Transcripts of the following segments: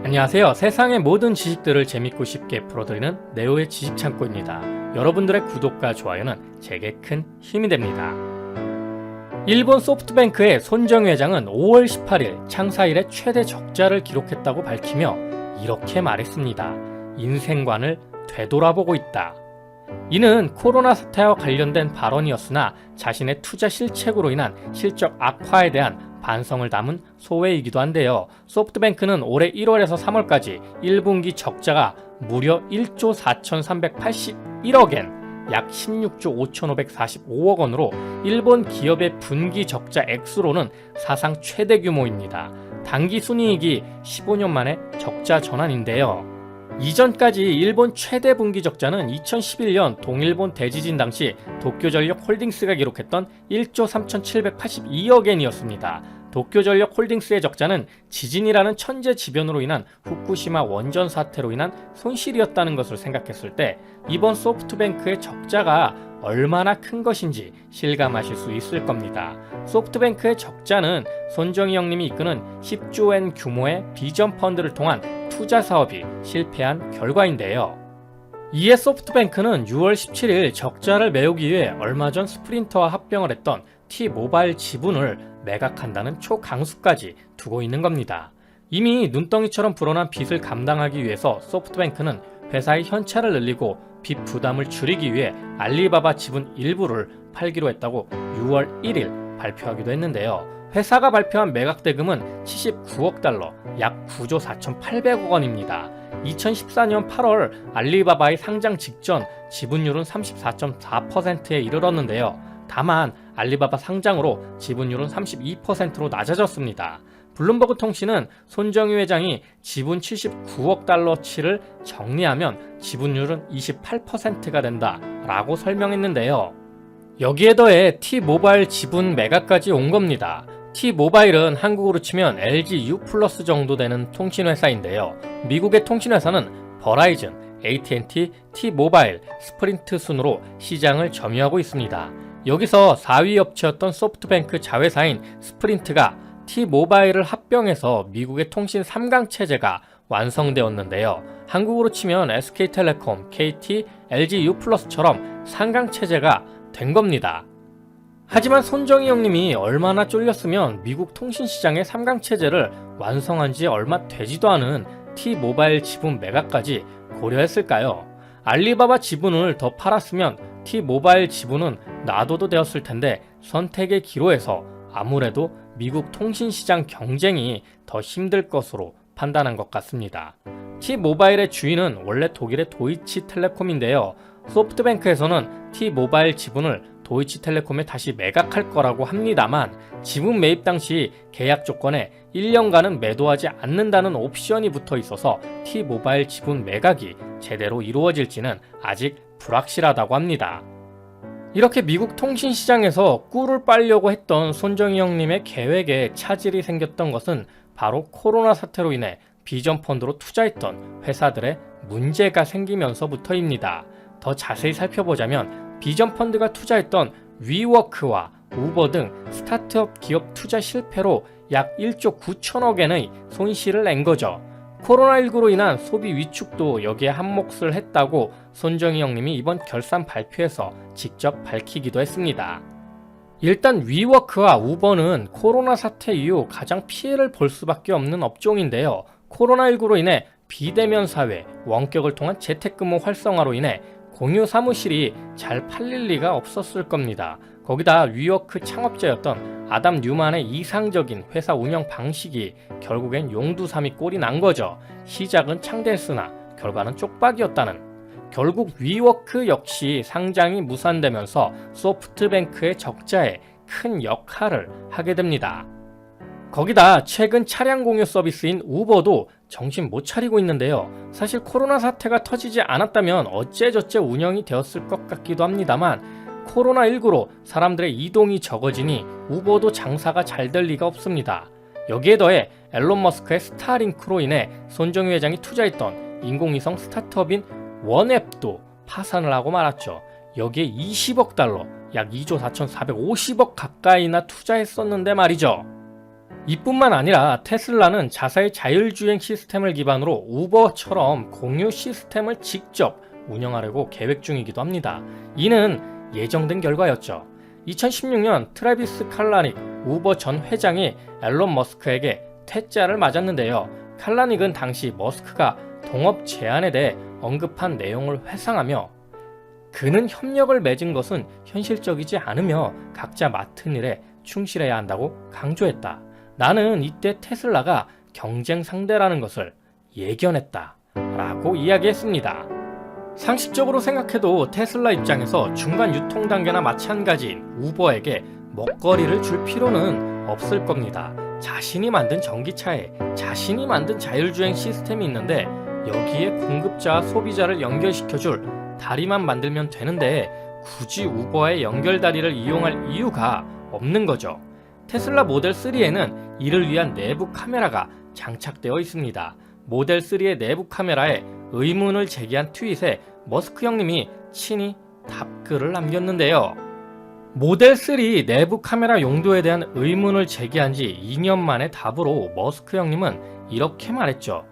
안녕하세요. 세상의 모든 지식들을 재밌고 쉽게 풀어드리는 네오의 지식창고입니다. 여러분들의 구독과 좋아요는 제게 큰 힘이 됩니다. 일본 소프트뱅크의 손정희 회장은 5월 18일 창사 이래 최대 적자를 기록했다고 밝히며 이렇게 말했습니다. 인생관을 되돌아보고 있다. 이는 코로나 사태와 관련된 발언이었으나 자신의 투자 실책으로 인한 실적 악화에 대한 반성을 담은 소회이기도 한데요. 소프트뱅크는 올해 1월에서 3월까지 1분기 적자가 무려 1조 4,381억엔, 약 16조 5,545억 원으로 일본 기업의 분기 적자 액수로는 사상 최대 규모입니다. 단기 순이익이 15년 만에 적자 전환인데요. 이전까지 일본 최대 분기 적자는 2011년 동일본 대지진 당시 도쿄전력 홀딩스가 기록했던 1조 3,782억엔이었습니다. 도쿄전력 홀딩스의 적자는 지진이라는 천재지변으로 인한 후쿠시마 원전 사태로 인한 손실이었다는 것을 생각했을 때 이번 소프트뱅크의 적자가 얼마나 큰 것인지 실감하실 수 있을 겁니다. 소프트뱅크의 적자는 손정희 형님이 이끄는 10조엔 규모의 비전 펀드를 통한 투자 사업이 실패한 결과인데요. 이에 소프트뱅크는 6월 17일 적자를 메우기 위해 얼마 전 스프린터와 합병을 했던 T모바일 지분을 매각한다는 초강수까지 두고 있는 겁니다. 이미 눈덩이처럼 불어난 빚을 감당하기 위해서 소프트뱅크는 회사의 현차를 늘리고 빚 부담을 줄이기 위해 알리바바 지분 일부를 팔기로 했다고 6월 1일 발표하기도 했는데요. 회사가 발표한 매각 대금은 79억 달러, 약 9조 4,800억 원입니다. 2014년 8월 알리바바의 상장 직전 지분율은 34.4%에 이르렀는데요. 다만 알리바바 상장으로 지분율은 32%로 낮아졌습니다. 블룸버그 통신은 손정희 회장이 지분 79억 달러치를 정리하면 지분율은 28%가 된다라고 설명했는데요. 여기에 더해 T모바일 지분 매각까지 온 겁니다. T모바일은 한국으로 치면 LG U+ 정도 되는 통신회사인데요. 미국의 통신회사는 버라이즌, AT&T, T모바일, 스프린트 순으로 시장을 점유하고 있습니다. 여기서 4위 업체였던 소프트뱅크 자회사인 스프린트가 T모바일을 합병해서 미국의 통신 3강 체제가 완성되었는데요. 한국으로 치면 SK텔레콤, KT, LG U+처럼 3강 체제가 된 겁니다. 하지만 손정희 형님이 얼마나 쫄렸으면 미국 통신시장의 3강 체제를 완성한 지 얼마 되지도 않은 T모바일 지분 매각까지 고려했을까요? 알리바바 지분을 더 팔았으면 T모바일 지분은 놔둬도 되었을 텐데 선택의 기로에서 아무래도 미국 통신시장 경쟁이 더 힘들 것으로 판단한 것 같습니다. T모바일의 주인은 원래 독일의 도이치텔레콤인데요. 소프트뱅크에서는 T모바일 지분을 도이치텔레콤에 다시 매각할 거라고 합니다만 지분 매입 당시 계약 조건에 1년간은 매도하지 않는다는 옵션이 붙어 있어서 T모바일 지분 매각이 제대로 이루어질지는 아직 불확실하다고 합니다. 이렇게 미국 통신시장에서 꿀을 빨려고 했던 손정희 형님의 계획에 차질이 생겼던 것은 바로 코로나 사태로 인해 비전 펀드로 투자했던 회사들의 문제가 생기면서부터입니다. 더 자세히 살펴보자면 비전 펀드가 투자했던 위워크와 우버 등 스타트업 기업 투자 실패로 약 1조 9천억엔의 손실을 낸 거죠. 코로나19로 인한 소비 위축도 여기에 한몫을 했다고 손정희 형님이 이번 결산 발표에서 직접 밝히기도 했습니다. 일단 위워크와 우버는 코로나 사태 이후 가장 피해를 볼 수밖에 없는 업종인데요. 코로나19로 인해 비대면 사회, 원격을 통한 재택근무 활성화로 인해 공유 사무실이 잘 팔릴 리가 없었을 겁니다. 거기다 위워크 창업자였던 아담 뉴만의 이상적인 회사 운영 방식이 결국엔 용두삼이 꼴이 난 거죠. 시작은 창대했으나 결과는 쪽박이었다는. 결국 위워크 역시 상장이 무산되면서 소프트뱅크의 적자에 큰 역할을 하게 됩니다. 거기다 최근 차량 공유 서비스인 우버도 정신 못 차리고 있는데요. 사실 코로나 사태가 터지지 않았다면 어째저째 운영이 되었을 것 같기도 합니다만 코로나19로 사람들의 이동이 적어지니 우버도 장사가 잘 될 리가 없습니다. 여기에 더해 앨런 머스크의 스타링크로 인해 손정희 회장이 투자했던 인공위성 스타트업인 원앱도 파산을 하고 말았죠. 여기에 20억 달러, 약 2조 4,450억 가까이나 투자했었는데 말이죠. 이뿐만 아니라 테슬라는 자사의 자율주행 시스템을 기반으로 우버처럼 공유 시스템을 직접 운영하려고 계획 중이기도 합니다. 이는 예정된 결과였죠. 2016년 트래비스 칼라닉 우버 전 회장이 앨런 머스크에게 퇴짜를 맞았는데요. 칼라닉은 당시 머스크가 동업 제안에 대해 언급한 내용을 회상하며 그는 협력을 맺은 것은 현실적이지 않으며 각자 맡은 일에 충실해야 한다고 강조했다. 나는 이때 테슬라가 경쟁 상대라는 것을 예견했다 라고 이야기했습니다. 상식적으로 생각해도 테슬라 입장에서 중간 유통 단계나 마찬가지인 우버에게 먹거리를 줄 필요는 없을 겁니다. 자신이 만든 전기차에 자신이 만든 자율주행 시스템이 있는데 여기에 공급자와 소비자를 연결시켜줄 다리만 만들면 되는데 굳이 우버의 연결다리를 이용할 이유가 없는 거죠. 테슬라 모델 3에는 이를 위한 내부 카메라가 장착되어 있습니다. 모델 3의 내부 카메라에 의문을 제기한 트윗에 머스크 형님이 친히 답글을 남겼는데요. 모델 3 내부 카메라 용도에 대한 의문을 제기한 지 2년 만에 답으로 머스크 형님은 이렇게 말했죠.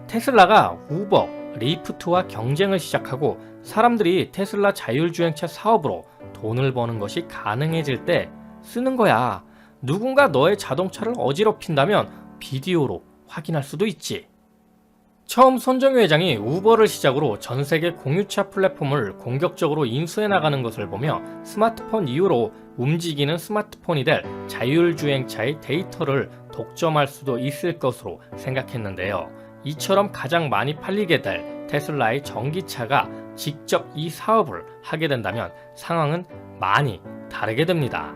테슬라가 우버, 리프트와 경쟁을 시작하고 사람들이 테슬라 자율주행차 사업으로 돈을 버는 것이 가능해질 때 쓰는 거야. 누군가 너의 자동차를 어지럽힌다면 비디오로 확인할 수도 있지. 처음 손정희 회장이 우버를 시작으로 전 세계 공유차 플랫폼을 공격적으로 인수해 나가는 것을 보며 스마트폰 이후로 움직이는 스마트폰이 될 자율주행차의 데이터를 독점할 수도 있을 것으로 생각했는데요. 이처럼 가장 많이 팔리게 될 테슬라의 전기차가 직접 이 사업을 하게 된다면 상황은 많이 다르게 됩니다.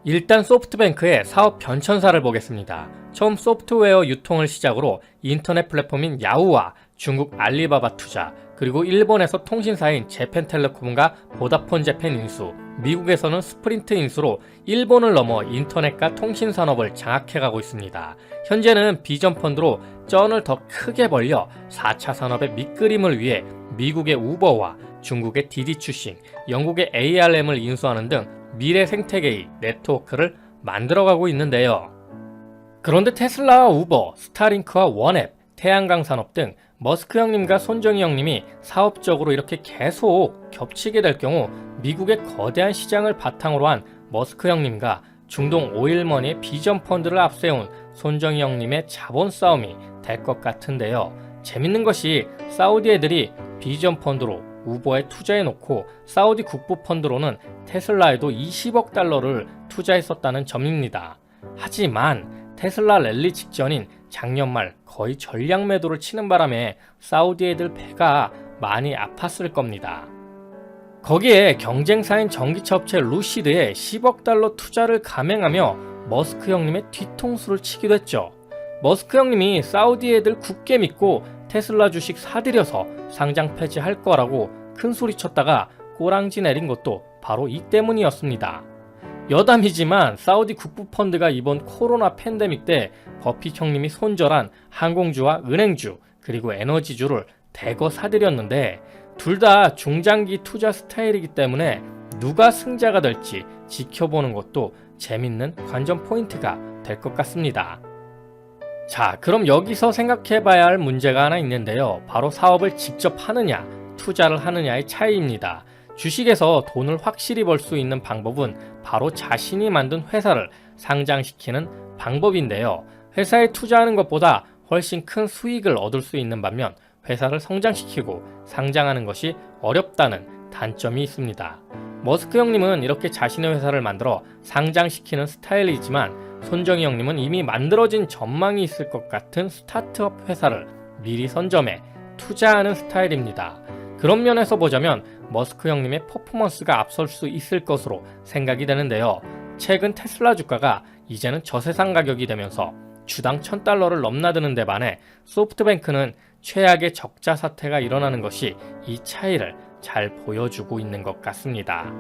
일단 소프트뱅크의 사업 변천사를 보겠습니다. 처음 소프트웨어 유통을 시작으로 인터넷 플랫폼인 야후와 중국 알리바바 투자, 그리고 일본에서 통신사인 재팬텔레콤과 보다폰 재팬 인수, 미국에서는 스프린트 인수로 일본을 넘어 인터넷과 통신 산업을 장악해가고 있습니다. 현재는 비전 펀드로 쩐을 더 크게 벌려 4차 산업의 밑그림을 위해 미국의 우버와 중국의 디디추싱, 영국의 ARM을 인수하는 등 미래 생태계의 네트워크를 만들어가고 있는데요. 그런데 테슬라와 우버, 스타링크와 원앱, 태양광 산업 등 머스크 형님과 손정희 형님이 사업적으로 이렇게 계속 겹치게 될 경우 미국의 거대한 시장을 바탕으로 한 머스크 형님과 중동 오일머니의 비전 펀드를 앞세운 손정희 형님의 자본 싸움이 될 것 같은데요. 재밌는 것이 사우디 애들이 비전 펀드로 우버에 투자해놓고 사우디 국부 펀드로는 테슬라에도 20억 달러를 투자했었다는 점입니다. 하지만 테슬라 랠리 직전인 작년 말 거의 전량 매도를 치는 바람에 사우디 애들 배가 많이 아팠을 겁니다. 거기에 경쟁사인 전기차 업체 루시드에 10억 달러 투자를 감행하며 머스크 형님의 뒤통수를 치기도 했죠. 머스크 형님이 사우디 애들 굳게 믿고 테슬라 주식 사들여서 상장 폐지할 거라고 큰 소리 쳤다가 꼬랑지 내린 것도 바로 이 때문이었습니다. 여담이지만 사우디 국부 펀드가 이번 코로나 팬데믹 때 버핏 형님이 손절한 항공주와 은행주 그리고 에너지주를 대거 사들였는데 둘 다 중장기 투자 스타일이기 때문에 누가 승자가 될지 지켜보는 것도 재밌는 관전 포인트가 될 것 같습니다. 자, 그럼 여기서 생각해봐야 할 문제가 하나 있는데요. 바로 사업을 직접 하느냐, 투자를 하느냐의 차이입니다. 주식에서 돈을 확실히 벌 수 있는 방법은 바로 자신이 만든 회사를 상장시키는 방법인데요. 회사에 투자하는 것보다 훨씬 큰 수익을 얻을 수 있는 반면 회사를 성장시키고 상장하는 것이 어렵다는 단점이 있습니다. 머스크 형님은 이렇게 자신의 회사를 만들어 상장시키는 스타일이지만 손정희 형님은 이미 만들어진 전망이 있을 것 같은 스타트업 회사를 미리 선점해 투자하는 스타일입니다. 그런 면에서 보자면 머스크 형님의 퍼포먼스가 앞설 수 있을 것으로 생각이 되는데요. 최근 테슬라 주가가 이제는 저세상 가격이 되면서 주당 1000달러를 넘나드는 데 반해 소프트뱅크는 최악의 적자 사태가 일어나는 것이 이 차이를 잘 보여주고 있는 것 같습니다.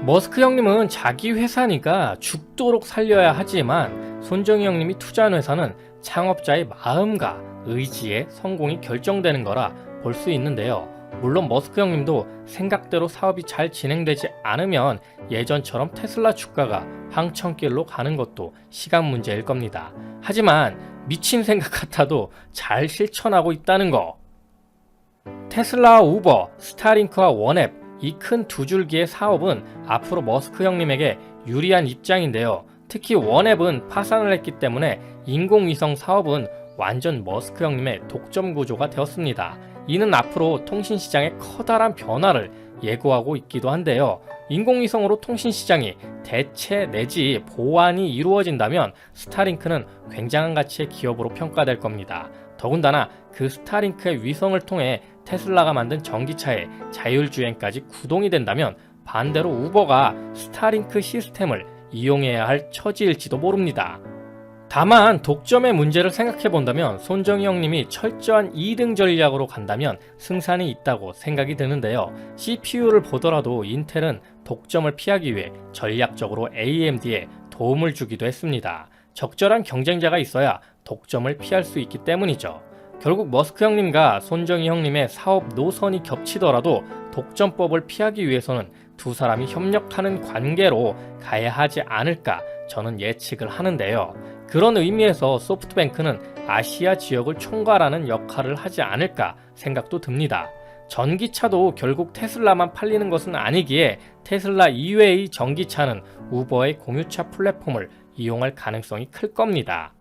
머스크 형님은 자기 회사니까 죽도록 살려야 하지만 손정희 형님이 투자한 회사는 창업자의 마음과 의지에 성공이 결정되는 거라 볼 수 있는데요. 물론 머스크 형님도 생각대로 사업이 잘 진행되지 않으면 예전처럼 테슬라 주가가 황천길로 가는 것도 시간 문제일 겁니다. 하지만 미친 생각 같아도 잘 실천하고 있다는 거. 테슬라와 우버, 스타링크와 원앱, 이 큰 두 줄기의 사업은 앞으로 머스크 형님에게 유리한 입장인데요. 특히 원앱은 파산을 했기 때문에 인공위성 사업은 완전 머스크 형님의 독점 구조가 되었습니다. 이는 앞으로 통신시장의 커다란 변화를 예고하고 있기도 한데요. 인공위성으로 통신시장이 대체 내지 보완이 이루어진다면 스타링크는 굉장한 가치의 기업으로 평가될 겁니다. 더군다나 그 스타링크의 위성을 통해 테슬라가 만든 전기차의 자율주행까지 구동이 된다면 반대로 우버가 스타링크 시스템을 이용해야 할 처지일지도 모릅니다. 다만 독점의 문제를 생각해 본다면 손정희 형님이 철저한 2등 전략으로 간다면 승산이 있다고 생각이 드는데요. CPU를 보더라도 인텔은 독점을 피하기 위해 전략적으로 AMD에 도움을 주기도 했습니다. 적절한 경쟁자가 있어야 독점을 피할 수 있기 때문이죠. 결국 머스크 형님과 손정희 형님의 사업 노선이 겹치더라도 독점법을 피하기 위해서는 두 사람이 협력하는 관계로 가야 하지 않을까 저는 예측을 하는데요. 그런 의미에서 소프트뱅크는 아시아 지역을 총괄하는 역할을 하지 않을까 생각도 듭니다. 전기차도 결국 테슬라만 팔리는 것은 아니기에 테슬라 이외의 전기차는 우버의 공유차 플랫폼을 이용할 가능성이 클 겁니다.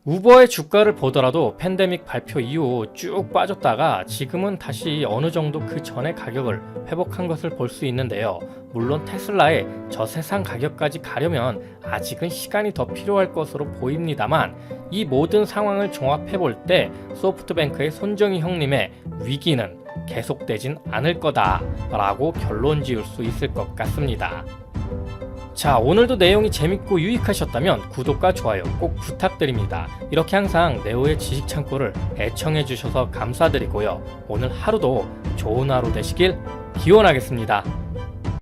우버의 주가를 보더라도 팬데믹 발표 이후 쭉 빠졌다가 지금은 다시 어느 정도 그 전의 가격을 회복한 것을 볼 수 있는데요. 물론 테슬라의 저세상 가격까지 가려면 아직은 시간이 더 필요할 것으로 보입니다만 이 모든 상황을 종합해 볼 때 소프트뱅크의 손정희 형님의 위기는 계속되진 않을 거다라고 결론 지을 수 있을 것 같습니다. 자, 오늘도 내용이 재밌고 유익하셨다면 구독과 좋아요 꼭 부탁드립니다. 이렇게 항상 네오의 지식창고를 애청해주셔서 감사드리고요. 오늘 하루도 좋은 하루 되시길 기원하겠습니다.